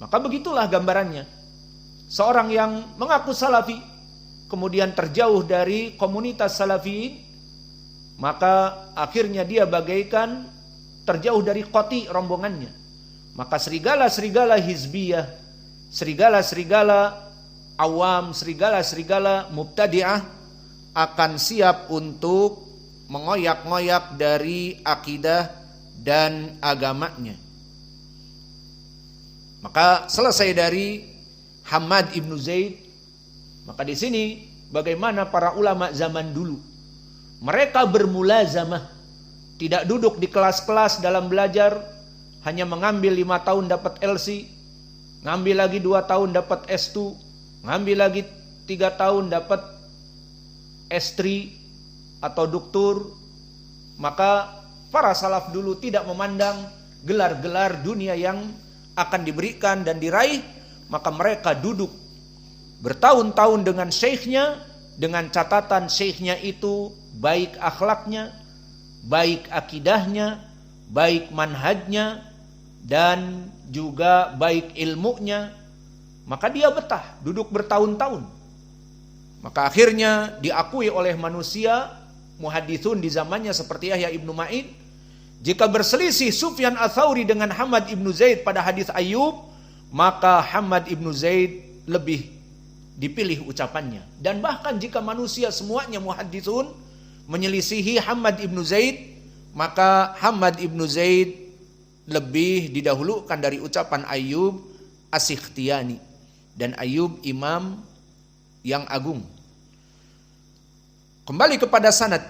Maka begitulah gambarannya. Seorang yang mengaku salafi, kemudian terjauh dari komunitas salafiyin, maka akhirnya dia bagaikan terjauh dari qati rombongannya. Maka serigala-serigala hizbiyah, serigala-serigala awam, serigala-serigala mubtadi'ah akan siap untuk mengoyak-ngoyak dari akidah dan agamanya. Maka selesai dari Hammad ibnu Zaid, maka di sini bagaimana para ulama zaman dulu. Mereka bermulazamah, tidak duduk di kelas-kelas dalam belajar, hanya mengambil 5 tahun dapat LC, ngambil lagi 2 tahun dapat S2, ngambil lagi 3 tahun dapat S3 atau doktor. Maka para salaf dulu tidak memandang gelar-gelar dunia yang akan diberikan dan diraih, maka mereka duduk bertahun-tahun dengan syekhnya, dengan catatan syekhnya itu baik akhlaknya, baik akidahnya, baik manhajnya, dan juga baik ilmunya. Maka dia betah duduk bertahun-tahun. Maka akhirnya diakui oleh manusia muhadithun di zamannya seperti Yahya ibnu Ma'in, jika berselisih Sufyan Ats-Tsauri dengan Hammad ibnu Zaid pada hadis Ayyub, maka Hammad ibnu Zaid lebih dipilih ucapannya. Dan bahkan jika manusia semuanya muhadithun menyelisihi Hammad ibnu Zaid, maka Hammad ibnu Zaid lebih didahulukan dari ucapan Ayyub As-Sikhtiyani. Dan Ayyub imam yang agung. Kembali kepada sanad.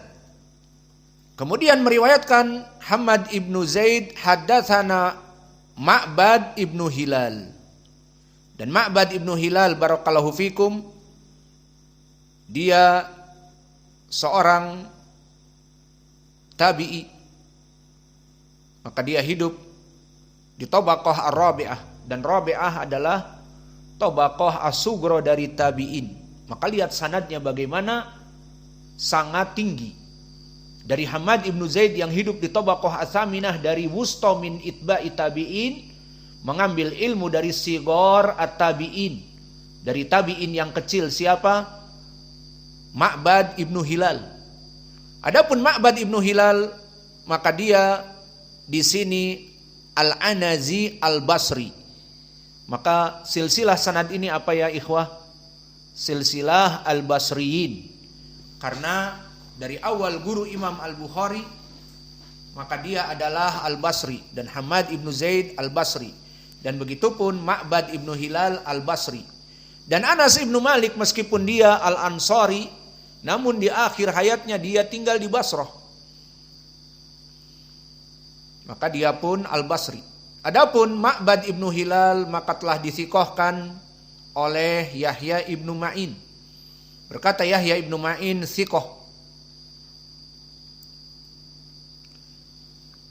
Kemudian meriwayatkan Hammad ibnu Zaid haddatsana Ma'bad ibnu Hilal. Dan Ma'bad ibnu Hilal barakallahu fikum, dia seorang tabi'i. Maka dia hidup di Tabaqah Ar-Rabi'ah, dan Rabi'ah adalah Tabaqah As-Sughra dari tabi'in. Maka lihat sanadnya bagaimana sangat tinggi. Dari Hammad ibnu Zaid yang hidup di Tabaqah Ats-Tsaminah dari wusta min itba'i tabi'in, mengambil ilmu dari sighar at-tabi'in, dari tabi'in yang kecil. Siapa? Ma'bad ibnu Hilal. Adapun Ma'bad ibnu Hilal, maka dia di sini Al-Anazi Al-Basri. Maka silsilah sanad ini apa ya ikhwah? Silsilah Al-Basriyin. Karena dari awal guru Imam Al-Bukhari, maka dia adalah Al-Basri, dan Hammad ibnu Zaid Al-Basri, dan begitupun Ma'bad ibnu Hilal Al-Basri. Dan Anas ibnu Malik meskipun dia Al-Ansari, namun di akhir hayatnya dia tinggal di Basrah, maka dia pun Al-Basri. Adapun Ma'bad ibnu Hilal maka telah dithiqahkan oleh Yahya ibnu Ma'in. Berkata Yahya ibnu Ma'in thiqah.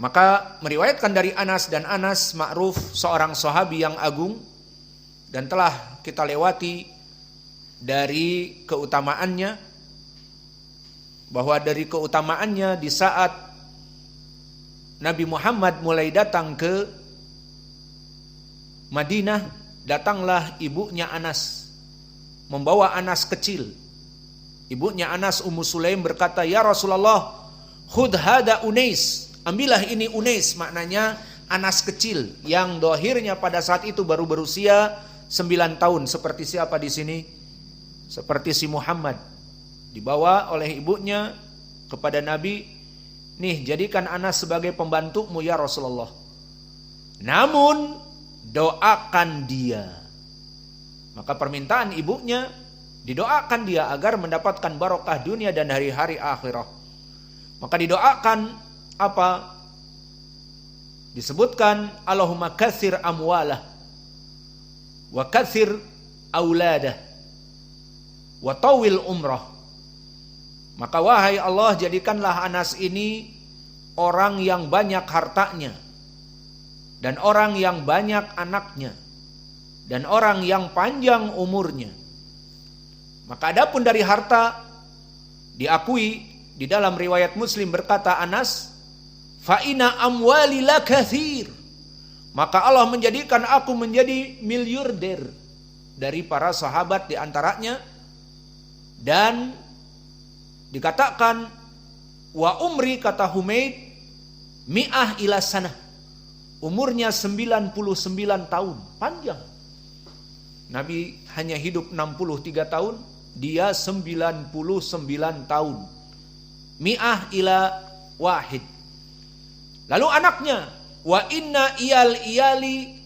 Maka meriwayatkan dari Anas, dan Anas ma'ruf seorang sahabi yang agung, dan telah kita lewati dari keutamaannya, bahwa dari keutamaannya di saat Nabi Muhammad mulai datang ke Madinah, datanglah ibunya Anas membawa Anas kecil. Ibunya Anas Ummu Sulaim berkata, "Ya Rasulullah, khudh hada Unais." Ambillah ini Unais, maknanya Anas kecil yang dohirnya pada saat itu baru berusia 9 tahun. Seperti siapa di sini? Seperti si Muhammad. Dibawa oleh ibunya kepada Nabi, "Nih, jadikan Anas sebagai pembantumu ya Rasulullah. Namun doakan dia." Maka permintaan ibunya, didoakan dia agar mendapatkan barokah dunia dan hari-hari akhirah. Maka didoakan apa? Disebutkan, Allahumma katsir amwalah wa katsir auladah wa tawil umrah. Maka wahai Allah, jadikanlah Anas ini orang yang banyak hartanya, dan orang yang banyak anaknya, dan orang yang panjang umurnya. Maka adapun dari harta, diakui di dalam riwayat Muslim berkata Anas, "Fa inna amwali la katsir maka Allah menjadikan aku menjadi miliarder dari para sahabat di antaranya. Dan dikatakan wa umri, kata Humaid, mi'ah ila sanah, umurnya 99 tahun, panjang. Nabi hanya hidup 63 tahun, dia 99 tahun. Mi'ah ila wahid. Lalu anaknya, wa inna iyali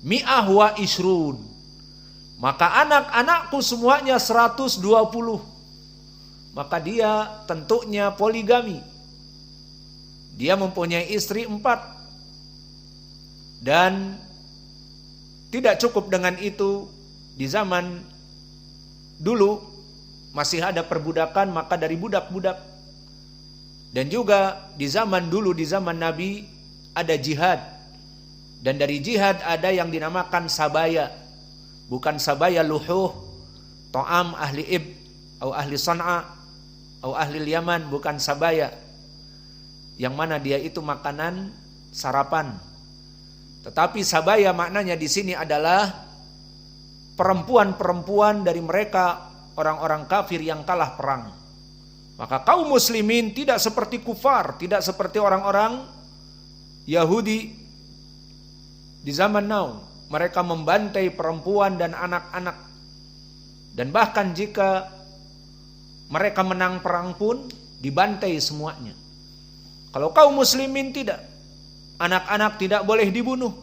mi'ah wa isrun, maka anak-anakku semuanya 120. Maka dia tentunya poligami. Dia mempunyai istri 4. Dan tidak cukup dengan itu, di zaman dulu masih ada perbudakan, maka dari budak-budak. Dan juga di zaman dulu, di zaman Nabi, ada jihad. Dan dari jihad ada yang dinamakan sabaya. Bukan sabaya luhuh, to'am ahli atau ahli Son'a, atau ahli Yaman, bukan sabaya. Yang mana dia itu makanan sarapan. Tetapi sabaya maknanya di sini adalah perempuan-perempuan dari mereka orang-orang kafir yang kalah perang. Maka kaum muslimin tidak seperti kufar, tidak seperti orang-orang Yahudi di zaman now. Mereka membantai perempuan dan anak-anak. Dan bahkan jika mereka menang perang pun dibantai semuanya. Kalau kaum muslimin tidak. Anak-anak tidak boleh dibunuh.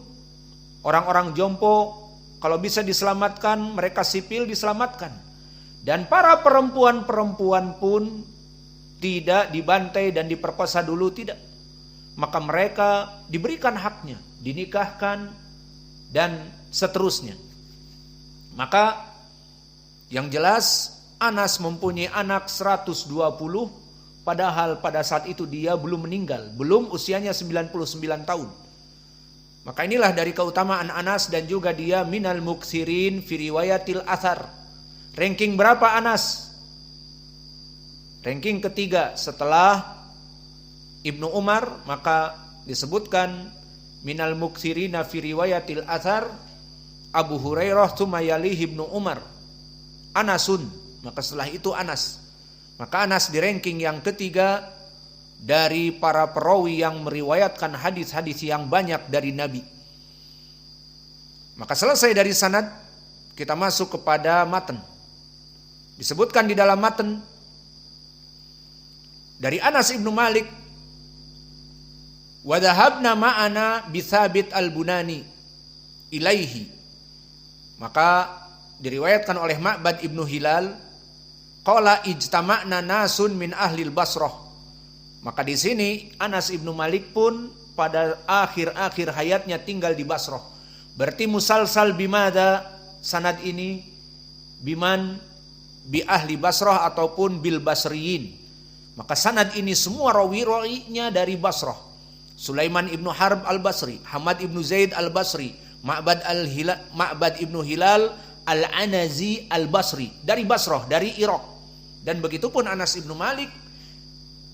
Orang-orang jompo kalau bisa diselamatkan, mereka sipil diselamatkan. Dan para perempuan-perempuan pun tidak dibantai dan diperkosa dulu, tidak. Maka mereka diberikan haknya, dinikahkan, dan seterusnya. Maka yang jelas Anas mempunyai anak 120, padahal pada saat itu dia belum meninggal, belum usianya 99 tahun. Maka inilah dari keutamaan Anas, dan juga dia minal muksirin fi riwayatil athar. Ranking berapa Anas? Ranking ketiga setelah Ibnu Umar, maka disebutkan minal muksirina fi riwayatil athar Abu Hurairah tsumma yalihi Ibnu Umar Anasun, maka setelah itu Anas. Maka Anas di ranking yang ketiga dari para perawi yang meriwayatkan hadis-hadis yang banyak dari Nabi. Maka selesai dari sanad, kita masuk kepada matan. Disebutkan di dalam matan dari Anas Ibnu Malik, wa dhahabna ma'ana bi Tsabit al-Bunani ilaihi. Maka diriwayatkan oleh Ma'bad Ibnu Hilal, qala ijtama'na nasun min ahlil Basrah. Maka di sini Anas Ibnu Malik pun pada akhir-akhir hayatnya tinggal di Basrah. Berarti musalsal bimada, sanad ini biman bi ahli Basrah ataupun bil Basriyin. Maka sanad ini semua rawi-rawinya dari Basrah. Sulaiman ibnu Harb al-Basri, Hamad ibnu Zaid al-Basri, Ma'bad ibnu Hilal al-Anazi al-Basri, dari Basrah, dari Irak. Dan begitupun Anas ibnu Malik,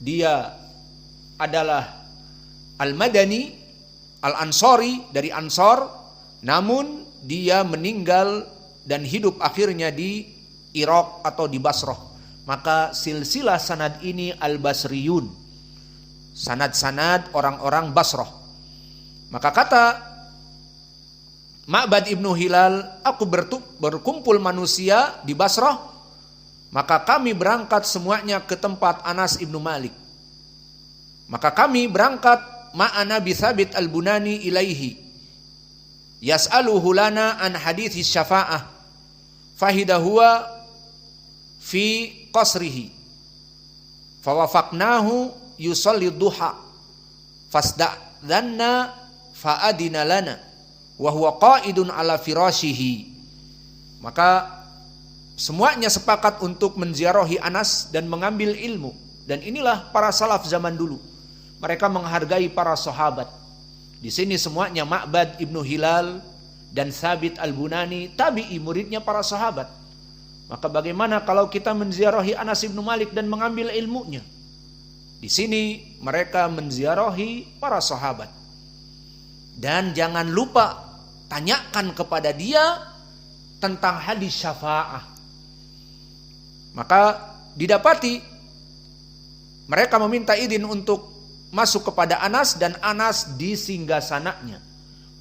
dia adalah al-Madani, al-Ansari, dari Ansar, namun dia meninggal dan hidup akhirnya di Irak atau di Basrah. Maka silsilah sanad ini al-Basriyun, sanad-sanad orang-orang Basrah. Maka kata Ma'bad Ibnu Hilal, aku berkumpul manusia di Basrah, maka kami berangkat semuanya ke tempat Anas Ibnu Malik. Maka kami berangkat ma'ana bi Tsabit al-Bunani ilaihi yas'aluhu lana an hadits syafa'ah fahidahuwa fi qasrihi fawafaqnahu yusalli duha fasda'dhanna fa'adina lana wa huwa qa'idun ala firashihi. Maka semuanya sepakat untuk menziarahi Anas dan mengambil ilmu. Dan inilah para salaf zaman dulu, mereka menghargai para sahabat. Di sini semuanya Ma'bad Ibnu Hilal dan Tsabit al-Bunani, tabi'i, muridnya para sahabat. Maka bagaimana kalau kita menziarahi Anas Ibnu Malik dan mengambil ilmunya? Di sini mereka menziarahi para sahabat. Dan jangan lupa tanyakan kepada dia tentang hadis syafa'ah. Maka didapati mereka meminta izin untuk masuk kepada Anas dan Anas di singgasananya.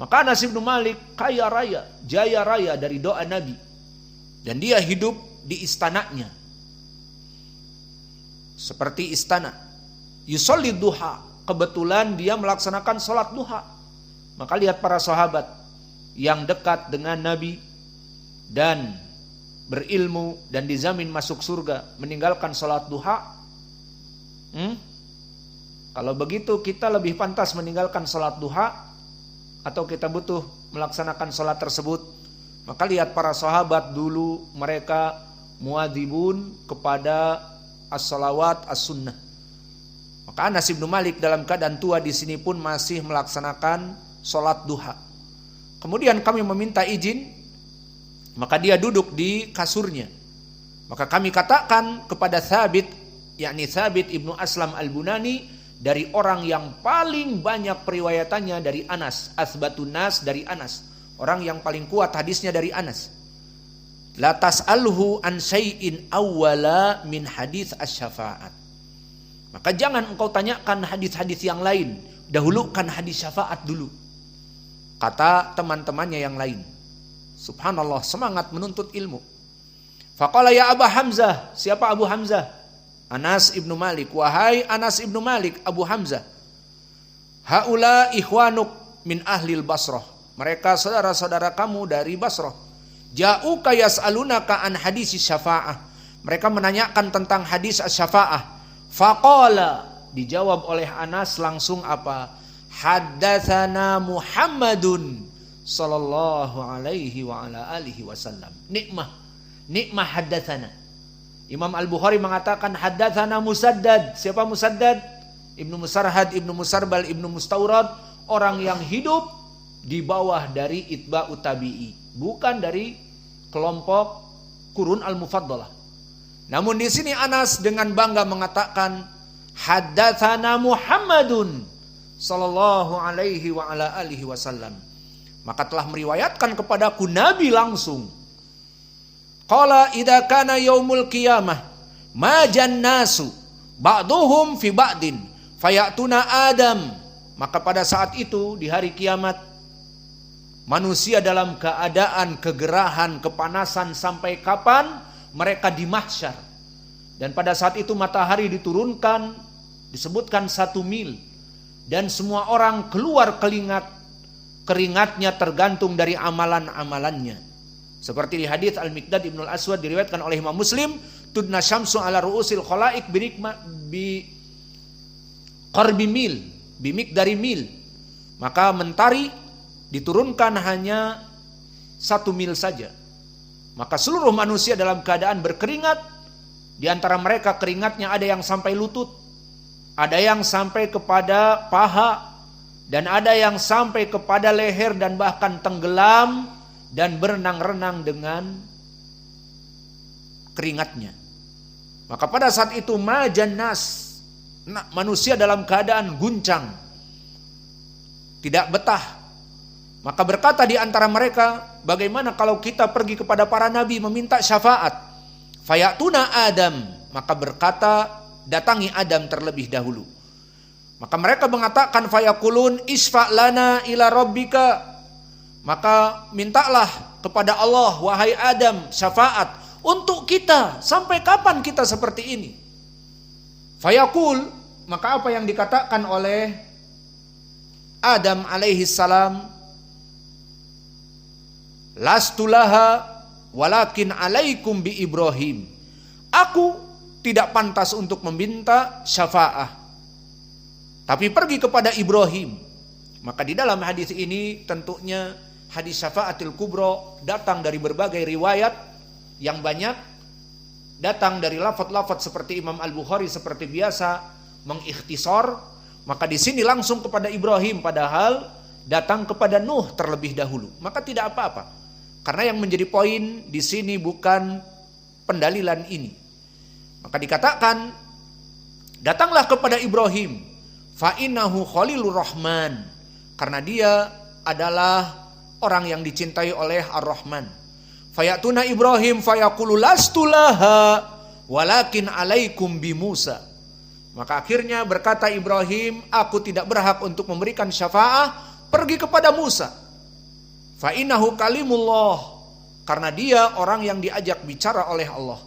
Maka Anas bin Malik kaya raya, jaya raya dari doa Nabi. Dan dia hidup di istananya. Seperti istana. Yusolli duha. Kebetulan dia melaksanakan sholat duha. Maka lihat para sahabat yang dekat dengan Nabi dan berilmu dan dijamin masuk surga meninggalkan sholat duha. Kalau begitu kita lebih pantas meninggalkan sholat duha atau kita butuh melaksanakan sholat tersebut? Maka lihat para sahabat dulu mereka muadzibun kepada as-salawat as-sunnah. Maka Anas bin Malik dalam keadaan tua di sini pun masih melaksanakan sholat duha. Kemudian kami meminta izin, maka dia duduk di kasurnya. Maka kami katakan kepada Thabit, yakni Thabit ibnu Aslam al-Bunani, dari orang yang paling banyak periwayatannya dari Anas, asbatun nas dari Anas, orang yang paling kuat hadisnya dari Anas. La tas'alhu an syai'in awwala min hadis asy-syafa'at. Maka jangan engkau tanyakan hadis-hadis yang lain, dahulukan hadis syafaat dulu. Kata teman-temannya yang lain. Subhanallah, semangat menuntut ilmu. Faqala ya Abu Hamzah, siapa Abu Hamzah? Anas ibnu Malik. Wahai Anas ibnu Malik, Abu Hamzah, haula ikhwanuk min ahlil Basrah. Mereka saudara-saudara kamu dari Basrah. Ja'uka yas'alunaka an hadis syafa'ah. Mereka menanyakan tentang hadis syafa'ah. Faqala, dijawab oleh Anas langsung apa? Haddatsana Muhammadun sallallahu alaihi wa ala alihi wasallam. Nikmah haddatsana. Imam Al-Bukhari mengatakan haddatsana Musaddad. Siapa Musaddad? Ibnu Musarhad, Ibnu Musarbal, Ibnu Mustawrad, orang yang hidup di bawah dari itba'ut tabi'i, bukan dari kelompok Qurun Al-Mufaddalah. Namun di sini Anas dengan bangga mengatakan haddatsana Muhammadun sallallahu alaihi wa ala alihi wasallam. Maka telah meriwayatkan kepadaku Nabi langsung. Qala idza kana yaumul qiyamah ma jannasu ba'duhum fi ba'din fayatuna Adam. Maka pada saat itu di hari kiamat manusia dalam keadaan kegerahan, kepanasan sampai kapan? Mereka di mahsyar. Dan pada saat itu matahari diturunkan, disebutkan 1 mil. Dan semua orang keluar keringatnya tergantung dari amalan-amalannya. Seperti di hadis Al-Miqdad Ibnul Aswad diriwayatkan oleh Imam Muslim, tudna syamsu ala ru'usil khalaik bi qarbi mil, bi miqdari mil. Maka mentari diturunkan hanya 1 mil saja. Maka seluruh manusia dalam keadaan berkeringat. Di antara mereka keringatnya ada yang sampai lutut, ada yang sampai kepada paha, dan ada yang sampai kepada leher dan bahkan tenggelam dan berenang-renang dengan keringatnya. Maka pada saat itu majannas, manusia dalam keadaan guncang, tidak betah. Maka berkata di antara mereka, bagaimana kalau kita pergi kepada para nabi meminta syafaat? Fayatuna Adam. Maka berkata, datangi Adam terlebih dahulu. Maka mereka mengatakan fayakulun isfa' lana ila rabbika. Maka mintalah kepada Allah, wahai Adam, syafaat untuk kita. Sampai kapan kita seperti ini? Fayakul, maka apa yang dikatakan oleh Adam alaihi salam? Lastulaha walakin alaikum bi Ibrahim. Aku tidak pantas untuk meminta syafaat, tapi pergi kepada Ibrahim. Maka di dalam hadis ini tentunya hadis syafaatil kubro datang dari berbagai riwayat yang banyak, datang dari lafaz-lafaz seperti Imam Al-Bukhari seperti biasa mengikhtisar. Maka di sini langsung kepada Ibrahim, padahal datang kepada Nuh terlebih dahulu. Maka tidak apa-apa, karena yang menjadi poin di sini bukan pendalilan ini. Maka dikatakan datanglah kepada Ibrahim, fa innahu khalilur rahman, karena dia adalah orang yang dicintai oleh Ar-Rahman. Fayatuna Ibrahim fayaqulu lastu laha walakin alaikum bi Musa. Maka akhirnya berkata Ibrahim, aku tidak berhak untuk memberikan syafaat, pergi kepada Musa. Fa innahu kalimullah, karena dia orang yang diajak bicara oleh Allah.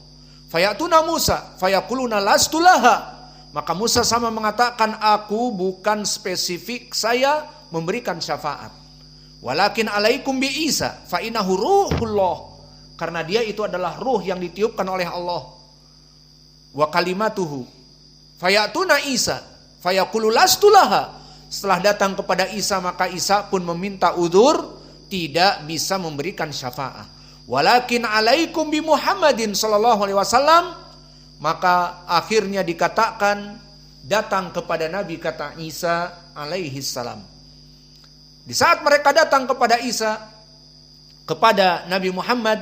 Fayatuna Musa fayaquluna lastu laha. Maka Musa sama mengatakan, aku bukan spesifik saya memberikan syafaat. Walakin alaikum bi Isa fa innahu ruhullah, karena dia itu adalah ruh yang ditiupkan oleh Allah. Wa kalimatuhu fayatuna Isa fayaqulu lastu laha. Setelah datang kepada Isa, maka Isa pun meminta udzur, tidak bisa memberikan syafaat. Walakin alaikum bi Muhammadin sallallahu alaihi wasallam. Maka akhirnya dikatakan datang kepada Nabi, kata Isa alaihi salam. Di saat mereka datang kepada Isa, kepada Nabi Muhammad,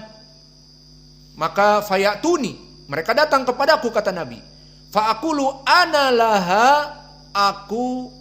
maka fayatuni, mereka datang kepadaku, kata Nabi. Fa aqulu ana laha, aku